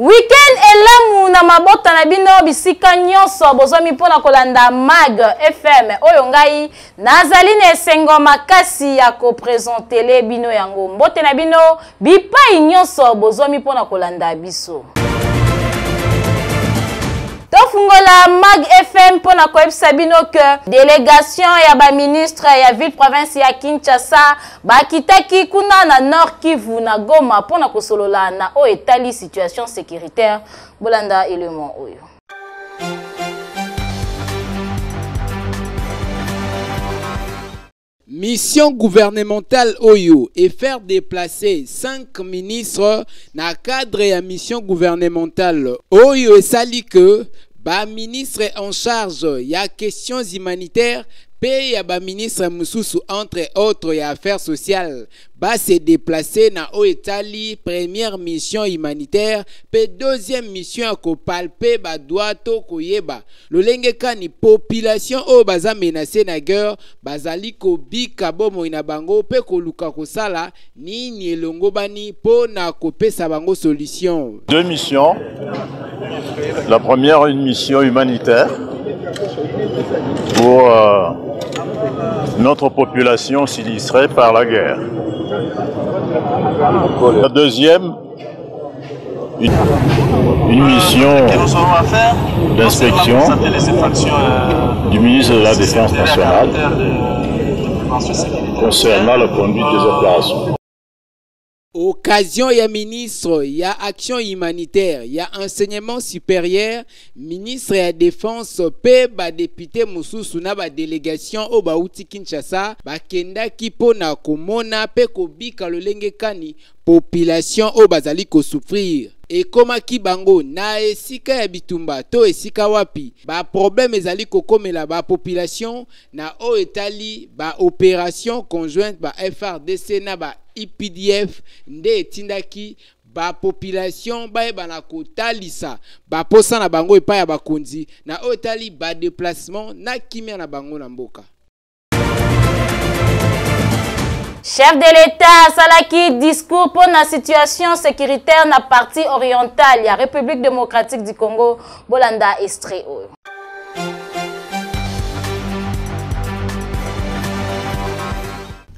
Weekend elamu na mabota na bino bisika nyonso bozomi pona kolanda Mag FM oyo ngai nazali na esengo makasi ya ko présenter bino yango mbote na bino bipai nyonso bozomi pona kolanda biso. Tofungola Mag FM pona koyebisa bino que délégation ya ba ministre ya ville province ya Kinshasa bakitaki kuna na Nord Kivu na Goma pona kosolola na o etali situation sécuritaire bolanda élément oyo. Mission gouvernementale Oyo et faire déplacer 5 ministres na cadre ya mission gouvernementale Oyo et sali que ba ministre en charge ya questions humanitaires paye ya ba ministre mususu entre autres ya affaires sociales ba se déplacer na o etali première mission humanitaire pe deuxième mission à ko palper ba doato koyeba lolenge kani population o baza menacé na guerre bazali ko bika bomo ina bango pe ko luka ko sala nini elongo bani po na ko pesa bango solution. Deux missions. La première, une mission humanitaire pour notre population sinistrée par la guerre. La deuxième, une mission d'inspection du ministre de la Défense nationale concernant la conduite des opérations. Occasion ya ministre, ya action humanitaire, ya enseignement supérieur, ministre ya défense, pe ba député mususu na ba délégation o ba uti Kinshasa, ba kenda kipo na komona pe kobika lolenge kani population o bazali ko souffrir. Et koma ki bango na esika ya bitumba to esika wapi ba problème ezali kokomela ba population na o etali ba opération conjointe ba FRDC na ba IPDF nde etindaki ba population ba bana kotalisa ba posa na bango epa ya bakonzi na o etali ba déplacement na kimia na bango na mboka. Chef de l'État salaki discours pour la situation sécuritaire na partie orientale ya République démocratique du Congo bolanda extrait.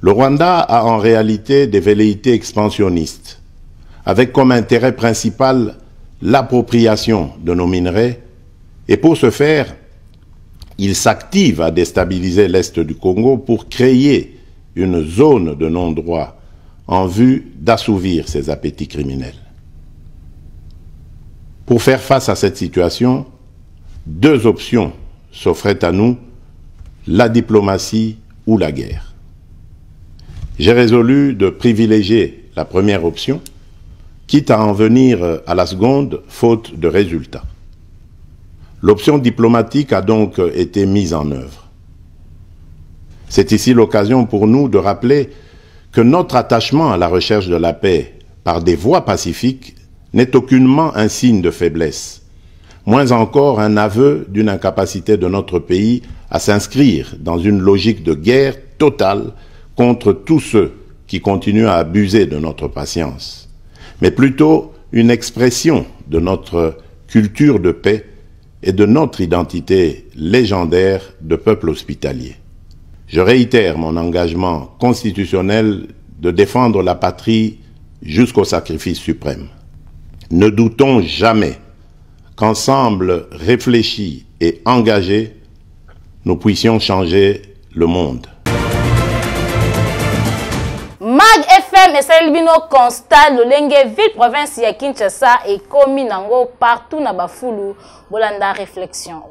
Le Rwanda a en réalité des velléités expansionnistes, avec comme intérêt principal l'appropriation de nos minerais, et pour ce faire, il s'active à déstabiliser l'Est du Congo pour créer une zone de non-droit en vue d'assouvir ses appétits criminels. Pour faire face à cette situation, deux options s'offraient à nous, la diplomatie ou la guerre. J'ai résolu de privilégier la première option, quitte à en venir à la seconde, faute de résultats. L'option diplomatique a donc été mise en œuvre. C'est ici l'occasion pour nous de rappeler que notre attachement à la recherche de la paix par des voies pacifiques n'est aucunement un signe de faiblesse, moins encore un aveu d'une incapacité de notre pays à s'inscrire dans une logique de guerre totale contre tous ceux qui continuent à abuser de notre patience, mais plutôt une expression de notre culture de paix et de notre identité légendaire de peuple hospitalier. Je réitère mon engagement constitutionnel de défendre la patrie jusqu'au sacrifice suprême. Ne doutons jamais qu'ensemble réfléchis et engagés, nous puissions changer le monde. Mag FM et Bino constat lolenge ville province ya Kinshasa et komi nango partout na bafulu bolanda réflexion.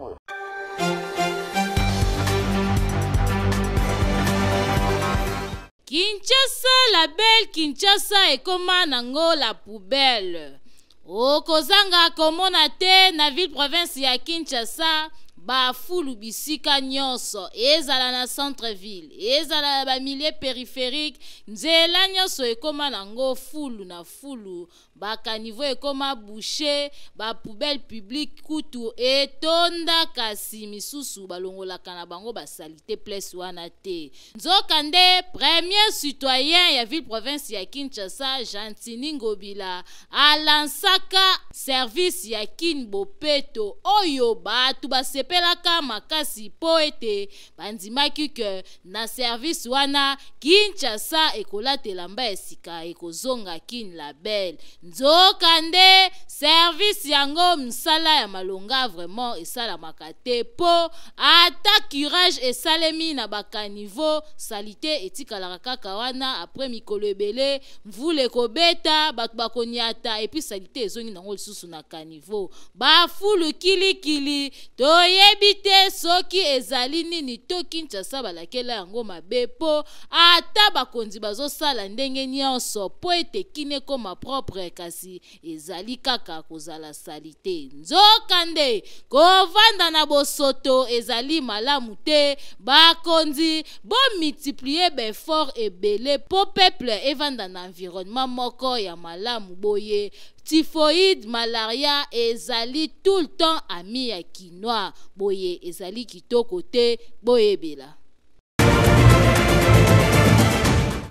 Kinshasa, la belle Kinshasa et comment nango la poubelle. O kozanga komona te na ville province ya Kinshasa, ba fulu bisika nyonso ezala na centre ville ezala ba milieu périphérique nzela nyonso ekoma nango fulu na fulu ba caniveau ekoma boucher ba poubelle publique kutu etonda kasi misusu balongolaka na bango ba salite place wana te nzokande premier citoyen ya ville province ya Kinshasa Jantini Ngobila alansaka service ya kin bopeto oyo batu basepelaka makasi po ete bandimaki ke na service wana Kinshasa ekolatela mba esika ekozonga kin label nzokande service yango msala ya malonga vraiment esalamaka te po ata curage esalemi na bakaniveau salite etikalaka kaka wana après mikolo ebele mvula ekobeta bato bakoniata epi salite ezongi nango lisusu na kaniveau bafulu kilikili toyebi te soki ezali nini to Kinshasa balakela yango mabe po ata bakonzi bazosala ndenge nyonso po ete kine koma propre kasi ezali kaka kozala salite nzokande kovanda na bosoto ezali malamu te bakonzi bo multiplier befort ebele po peuple evanda na environnement moko ya malamu boye typhoïde malaria ezali tout le temps ami ya kinois boye ezali kitoko te boyebela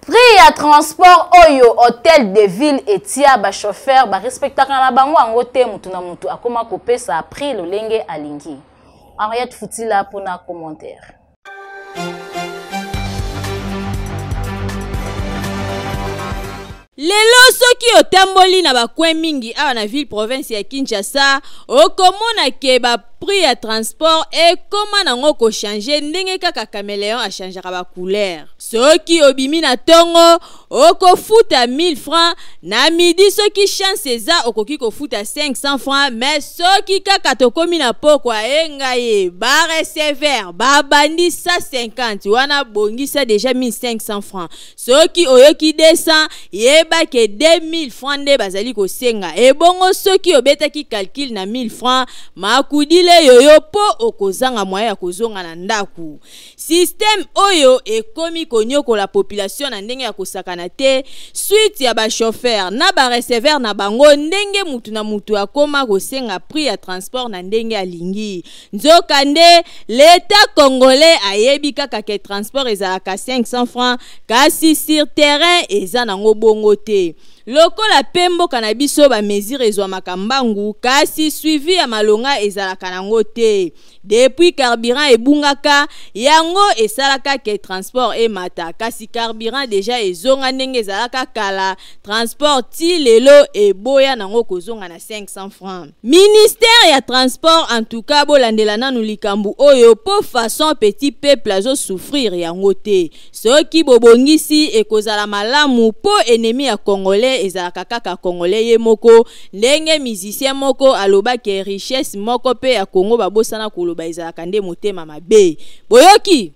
prix ya transport oyo hôtel de ville etia ba chauffeur ba respectaka na bango ango te mutu na mutu akoma kopesa prix lolenge alingi. Henriette Futila pona commentaire. Lelo soki otamboli na bakwe mingi awa na ville province ya Kinshasa okomona ke ba prix ya transport ekoma nango ko changer ndenge kaka caméléon a changer ba couleur. Soki obimi na tongo okofuta 1000 francs na midi soki chance eza okoki kofuta 500 francs mais soki kaka tokomi na pokwa engaye ba recevoir ba bandi 150 wana bongisa déjà 1500 francs. Soki oyoki 200 yeba ke 2000 francs nde bazali kosenga ebongo soki obetaki calcul na 1000 francs makudile yoyo po okozanga moya ya kozonga na ndaku. Système oyo ekomi konyoko la population na ndenge ya kosakana te suite ya ba chauffeur na ba receveur na bango ndenge mutu na mutu akoma kosenga prix ya transport na ndenge alingi. Nzokande l'état congolais ayebi kaka ke transport ezalaka 500 francs kasi sur terrain eza nango bongo te. Lokola pembo kanabiso ba mesure ezwa makambangu kasi suivi ya malonga ezalaka nango te. Depuis carburant ebungaka yango esalaka ke transport emata kasi carburant déjà ezonga ndenge ezalaka kala transport ti lelo eboya nango kozonga na 500 francs. Ministère ya transport en tout cas bolandela nanu likambu oyo po façon petit peuple azo souffrir yango te. Soki bobongisi ekozala malamu po ennemi ya congolais ezalaka kaka congolais ye moko ndenge musicien moko aloba ke richesse moko pe ya Congo babosana koloba ezalaka nde motema mabe boyoki.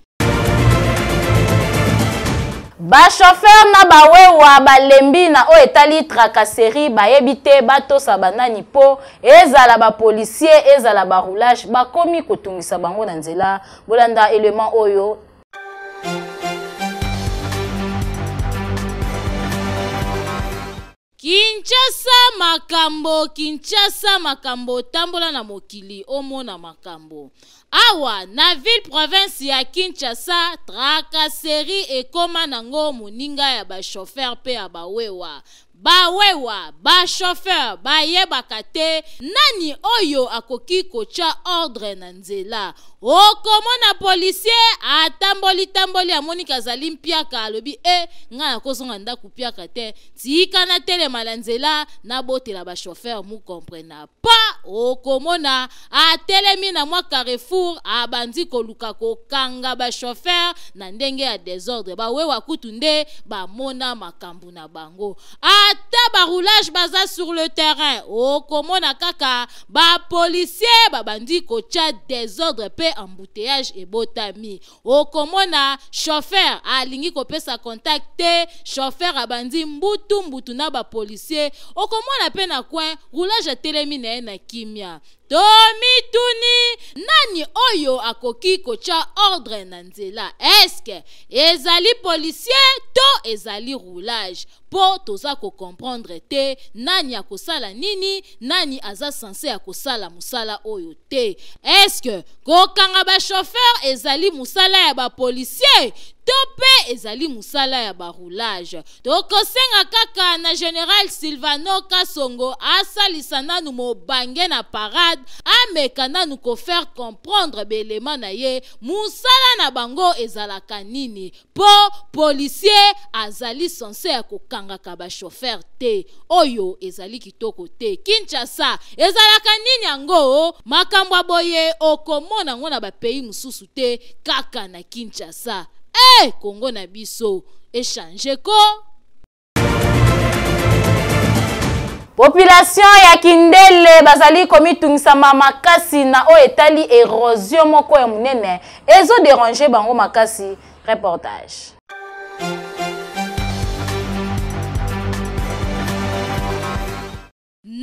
Ba chauffeur na bawewa balembi na o etali tracasserie bayebite bato sabanani po ezala ba policier ezala ba roulage bakomi kotungisa bango na nzela bolanda element oyo. Kinshasa makambo tambola na mokili omona makambo awa na ville province ya Kinshasa tracasserie ekoma nango moninga ya ba chauffeur pe ya bawewa ba chauffeur bayebaka te nani oyo akoki kocha ordre na nzela okomona policier atamboli amoni kazali mpiaka alobi nga nakozonga ndaku piaka te tika na telema na nzela na botela ba chauffeur mu comprena pa okomona atelemi na mwa Carrefour abandi koluka kokanga ba chauffeur na ndenge ya désordre bawewa kutu nde bamona makambu na bango ata ba roulage baza sur le terrain okomona kaka ba policier babandi kocha désordre pe embouteillage ebotami okomona chauffeur alingi kopesa contact te chauffeur abandi mbutu na ba policier okomona pe na coin roulage telemi na kimia Tomituni nani oyo akoki kocha ordre na nzela eske ezali policier to ezali roulage po toza ko comprendre te nani akosala nini nani aza censé akosala musala oyo te eske kokanga ba chauffeur ezali musala ya ba policier tope ezali musala ya ba roulage tokosenga kaka na General Silvano Kasongo asalisa nanu mobange na parade ameka nanu ko faire comprendre belema na ye musala na bango ezalaka nini po policier azali censé akokanga ka ba chauffeur te oyo ezali kitoko te Kinshasa ezalaka nini yango makambo boye okomona ngo na ba pays mususu te kaka na Kinshasa Congo na biso échange ko population ya Kindele bazali komitungisa makasi na o etali érosion moko ya munene ezo déranger bango makasi reportage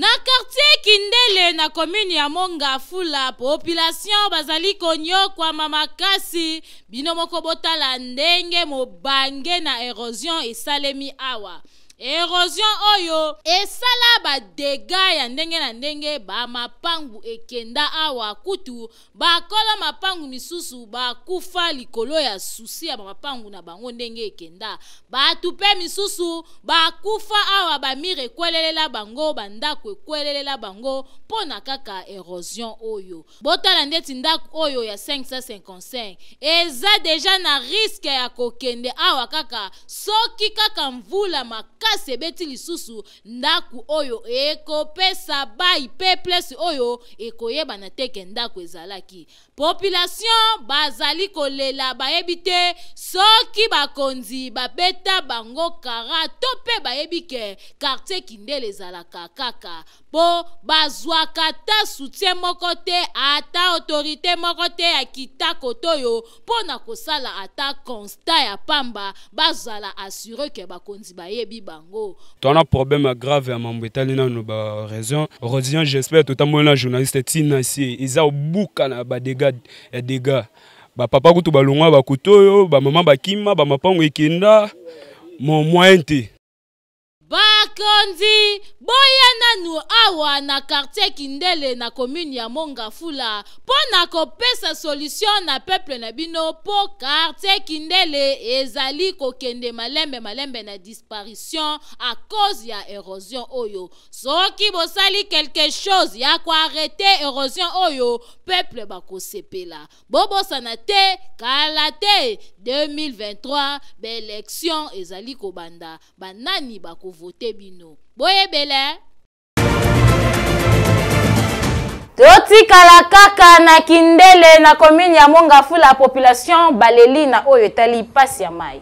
na quartier Kindele na commune ya Mongafula population bazali konyo kwa mamakasi bino moko botala ndenge mobange na érosion esalemi awa Érosion oyo esala ba dégâts ya ndenge na ndenge ba mapangu ekenda awa kutu ba kola mapangu misusu ba kufa likolo ya susi ya mapangu na bango ndenge ekenda ba tupe misusu ba kufa awa ba mire kwelelela bango bandako kwelelela bango pona kaka érosion oyo botala ndeti ndako oyo ya 555 eza deja na risque ya kokende awa kaka soki kaka mvula makasi ebeti lisusu ndaku oyo ekopesa bai peuple oyo ekoyeba na teke ndaku ezalaki population bazali kolela bayebi te soki bakonzi babeta bango kara tope bayebi ke quartier Kindele ezalaka kaka po bazwaka ta soutien moko te ata autorité moko te ya kitako toyo pona kosala ata constat ya pamba bazala assurer ke bakonzi bayebi bango. On a problème grave à Mambetali na no ba raison. Heureusement j'espère tout amour la journaliste Tina ici ils a buka na ba dégâts ba papa kutu balongwa ba kutoyo ba mama bakima ba mapango ekenda mon moyen te bakonzi boya nanu awa na quartier Kindele na commune ya Mongafula pona kopesa solution na peuple na bino po quartier Kindele ezali kokende malembe na disparition à cause ya érosion oyo soki bosali quelque chose ya ko arrêter érosion oyo peuple bakosepela bobosana te kala te 2023 l'élection ezali kobanda banani bakovote bino boyebele totikala kaka na Kindele na commune ya Mongafula population baleli na oyo etali pasi ya mai.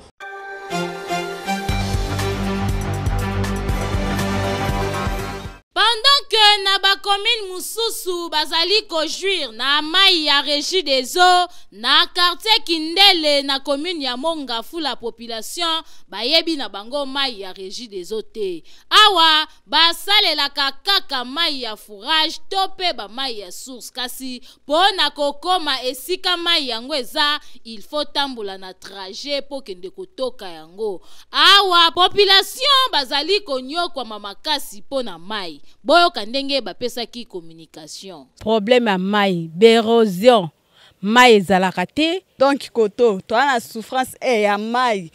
Pendant que na ba commune mususu bazali ko jouir na mai ya régie des eaux na quartier Kindele na commune ya Mongafula population bayebi na bango mai ya régie des eaux te awa basalela kaka mai ya fourrage tope ba mai ya source kasi pona kokoma esika mai yango eza il faut tambola na trajet po kende kotoka yango awa population bazali konyo kwa mamakasi pona mai boyo kandenge bapesa ki communication problème à mai d'érosion mai ezalaka te donc koto to ana souffrance ya mai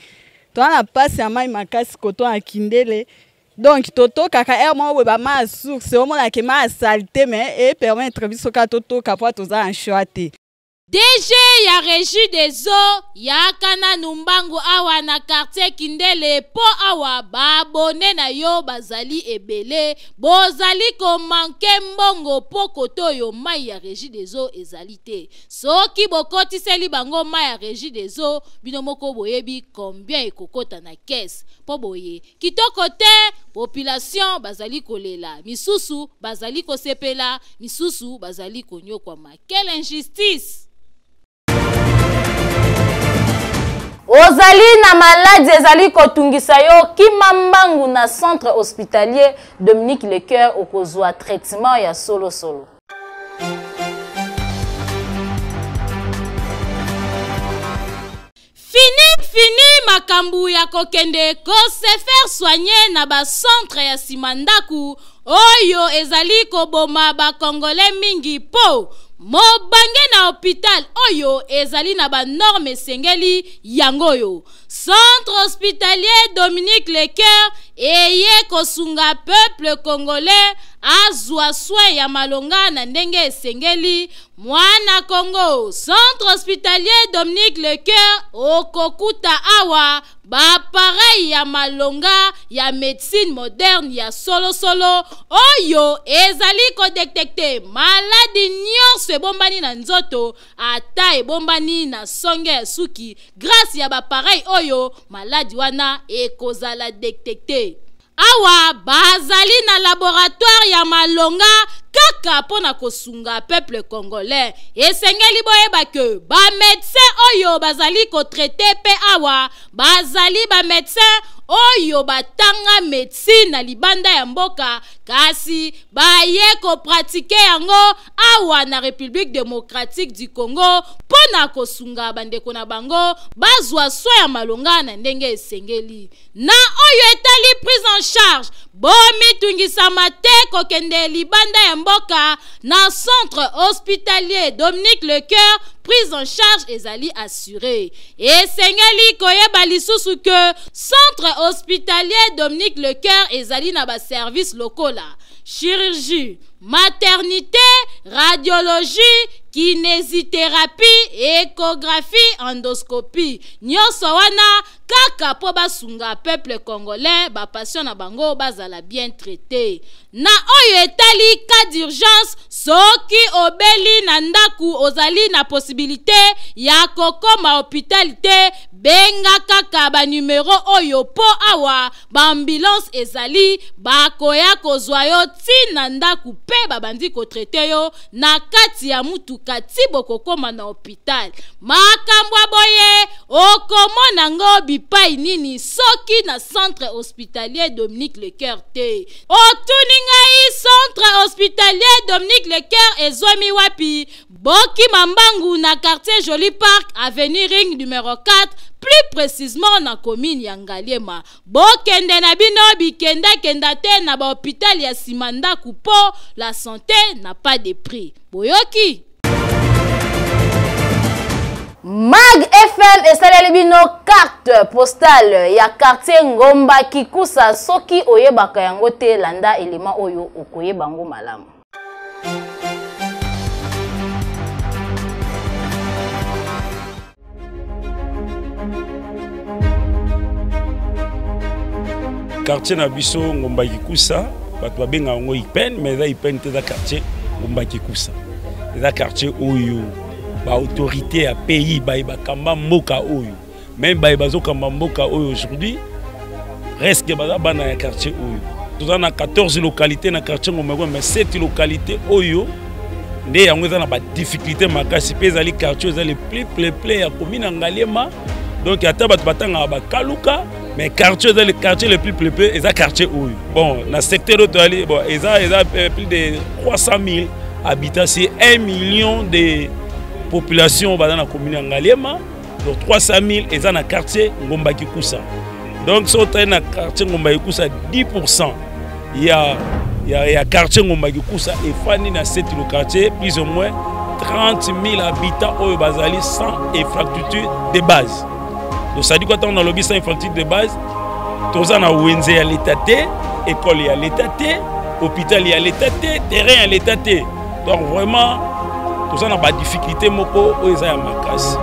to ana passe ya mai makasi koto na Kindele donc toto kaka mo ba ma source o mona ke ma saleté mais et permettre biso ka toto ka po to za en choité DG ya régie des eaux ya kana numbangu awa na quartier Kindele po awa babone na yo bazali ebele bozali ko manke mbongo po koto yo mai ya régie des eaux ezali te soki bokoti seli bango mai ya régie des eaux bino moko boyebi combien ekokota na caisse po boye kitoko te population bazali kolela, misusu bazali kosepela, misusu bazali konyokwama. Quelle injustice! Ozali na maladi ezali kotungisa yo kimambangu na centre hospitalier Dominique Lecoeur okozwa traitement ya solo. Fini makambu ya kokende ko se faire soigner na ba centre ya simandaku oyo ezali koboma ba congolais mingi po mobange na hôpital oyo ezali na ba norme sengeli yangoyo. Centre hospitalier Dominique Lecoeur eye kosunga peuple congolais azwa soin ya malonga na ndenge esengeli mwana Congo. Centre hospitalier Dominique Lecoeur okokuta awa ba pareil ya malonga ya médecine moderne ya solo oyo ezali ko détecter maladie nyonso ebombani na nzoto ata ebombani na songe ya suki grâce ya ba pareil oyo maladie wana ekozala détecter. Awa bazali na laboratoire ya malonga kaka pona kosunga peuple congolais. Esengeli boyeba ke ba médecin oyo bazali ko traiter pe awa bazali ba médecin oyo batanga médecine na libanda ya mboka kasi baye ko pratiquer yango awa na République démocratique du Congo pona kosunga bandeko na bango bazwa soin ya malonga na ndenge esengeli. Na oyo etali prise en charge bomi tungisama te kokende libanda ya mboka na centre hospitalier Dominique Lecoeur prise en charge ezali assurée. Esengeli koyeba lisusu que centre hospitalier Dominique Lecoeur ezali na ba service locaux la chirurgie, maternité, radiologie, kinésithérapie, échographie, endoscopie. Nyonso wana kaka po basunga peuple congolais ba patient na bango bazala bien traité. Na oyo etali cas d'urgence soki obeli na ndaku ozali na possibilité ya kokoma hôpital benga kaka ba numéro oyo po awa ba ambulance ezali bakoya kozwa yo tina ndaku pe babandi ko traité yo na kati ya mutuka tibo kokoma na hôpital. Makambo boye okomona ngo bipai nini soki na centre hospitalier Dominique Lecoeur te. Otuningai centre hospitalier Dominique Lecoeur ezomi wapi? Boki Mambangu na quartier Joli Park avenue Ring numéro 4, plus précisément na commune ya Ngaliema. Bokende na bino bikenda kenda te na ba hôpital ya Simanda kupo, la santé n'a pas de prix. Boyoki Mag FM esaleli bino carte postale ya quartier Ngomba Kikusa soki oyebaka yango te landa elema oyo okoyeba ngo malamu. Quartier na biso Ngomba Kikusa bato babenga ngo Ipen mais za Ipen te za quartier Ngomba Kikusa. Za quartier oyo ba autorité à pays ba kamba mboka oyo même ba bazokamba mboka oyo aujourd'hui presque ba bana ya quartier oyo nous avons 14 localités na quartier Ngomba mais 7 localités oyo nde yango za na ba difficulté makasi pe ezali quartier ezali plus peuplé ya commune Ngaliema donc ata bato batanga ba kaluka mais quartier est le quartier le plus peuplé et ça quartier oyo bon na secteur auto bon et ça plus de 300 000 habitants c'est 1 million de population dans la commune Ngaliema donc 300 000 et ça dans quartier Ngomba Kikusa donc si on est dans quartier Ngomba Kikusa 10% il y a quartier Ngomba Kikusa et fani dans cette quartier plus ou moins 30 000 habitants au bazali sans infrastructure de base. Donc ça dit quoi on a lobby sans infrastructure de base tous en a Wenze à l'état école à l'état hôpital à l'état terrain à l'état donc vraiment tout ça n'a pas de difficulté moko aux ya makas.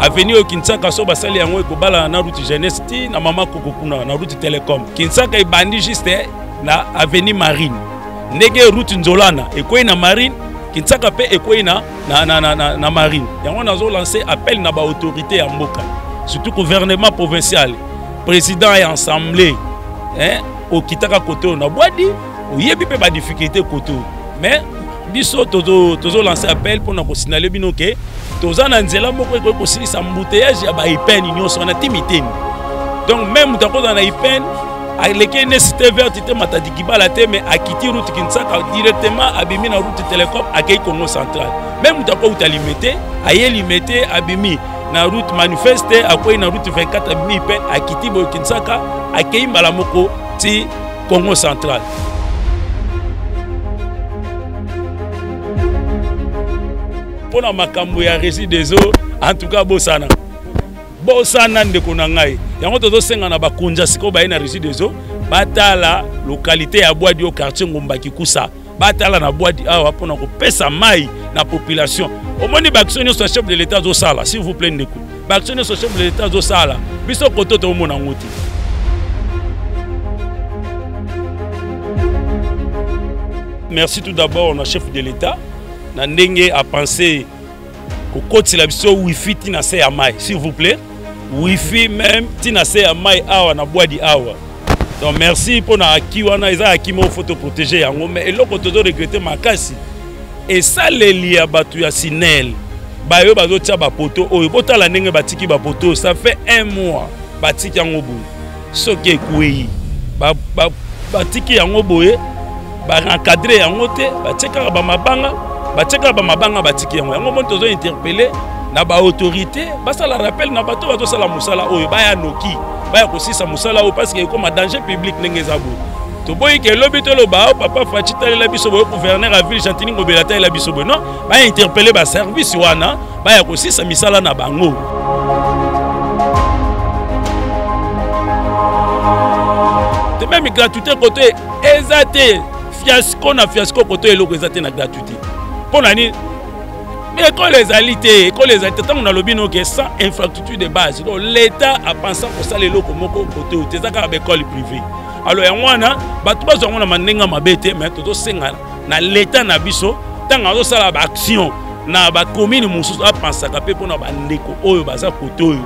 Avenue Kinsaka so basali yango ekobala na route jeunesse ti na mama kokokuna na route télécom Kinsaka ibandi juste na avenue Marine ndenge route Nzolana ekoyi na Marine Kinsaka pe ekoyi na Marine yango nazo lancer appel na ba autorité ya mboka surtout gouvernement provincial, président et assemblée, hein, au kitaka côté on a boadi, au yebi pe ba difficulté côté. Mais biso tozo lancer appel pour nous signaler bino que toza na nzela moko ko silisa embouteillage ya ba IPN union so na timité. Donc même tant qu'on a IPN avec les nécessités vertes te matadi kibala te mais a quitté route Kinshasa directement abimi na route télécom à Congo central. Même tant qu'on a limité, aye limité abimi na route manifeste à quoi na route 24 abimi IPN a quitté Kinshasa à Mbala moko ti Congo central. Pour la makambo ya rési des eaux en tout cas bosana ndeko na ngai yango tozo senga na bakunja siko ba na rési des eaux batala localité ya Boadi au quartier Ngombaki Kusa batala na Boadi awa pona ko pesa mai na population au moins baction sur chef de l'état zo sala s'il vous plaît ndeko baction sur chef de l'état zo sala biso koto to mona ngoti. Merci tout d'abord au chef de l'état na ndenge a pensé ko koti la biso wifi tina se ya mai s'il vous plaît wifi même tina se ya mai awa na Boadi awa. Donc merci pour na kiwana eza akimo photo protéger yango mais eloko tozo regretter makasi et ça les lia batu ya Sinel ba yo bazo tia ba poto oyo botala ndenge batiki ba poto ça fait 1 mois batiki yango boye soki ekweyi batiki yango boye ba encadrer yango te batika ba mabanga batiki yango yango monto zo interpeller na ba autorité basa la rappel na bato bazo sala musala oyo baya noki baya kosisa musala oyo parce que comme danger public ndenge zabo to boyi ke lobi to lo ba papa Fachita la biso boyo gouverneur à ville Chantini Ngobelata la biso boyo non baya interpeller ba service wana baya kosisa misala na bango. De même gratuité côté ezate fiasco na fiasco côté eloko ezate na gratuité pour nani école les alités école les alités tant on a lobby no que sans infrastructure de base donc l'état a pensé pour ça les locaux moko côté ou tezaka ba école privée alors yanwana batu bazonga na manenga mabete mais toto senga na l'état na biso tant azo sala ba action na ba commune mususu a pensé ka pe pour na ba ndeko oyo baza côté oyo.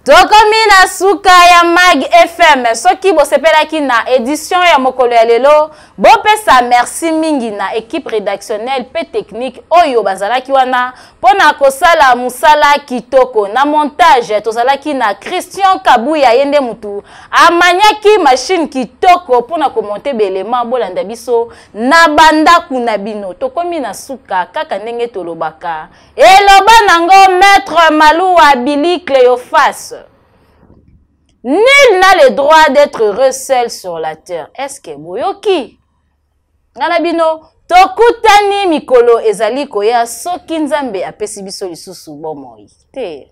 Tokomi na suka ya Mag FM soki bosepelaki na édition ya mokolo ya lelo bopesa merci mingi na équipe rédactionnelle pe technique oyo bazalaki wana pona kosala musala kitoko na montage tozalaki na Christian Kabuya yende mutu amanyaki machine kitoko pona komonter belema bolanda biso na banda kuna bino. Tokomi na suka kaka ndenge tolobaka eloba nango maître Malouwa Billy Cléophas. Nul n'a le droit d'être heureux seul sur la terre. Est-ce que boyoki? Ngalabino, tokutani mikolo ezali koya soki nzambe apesi biso lisusu bomoi. Te.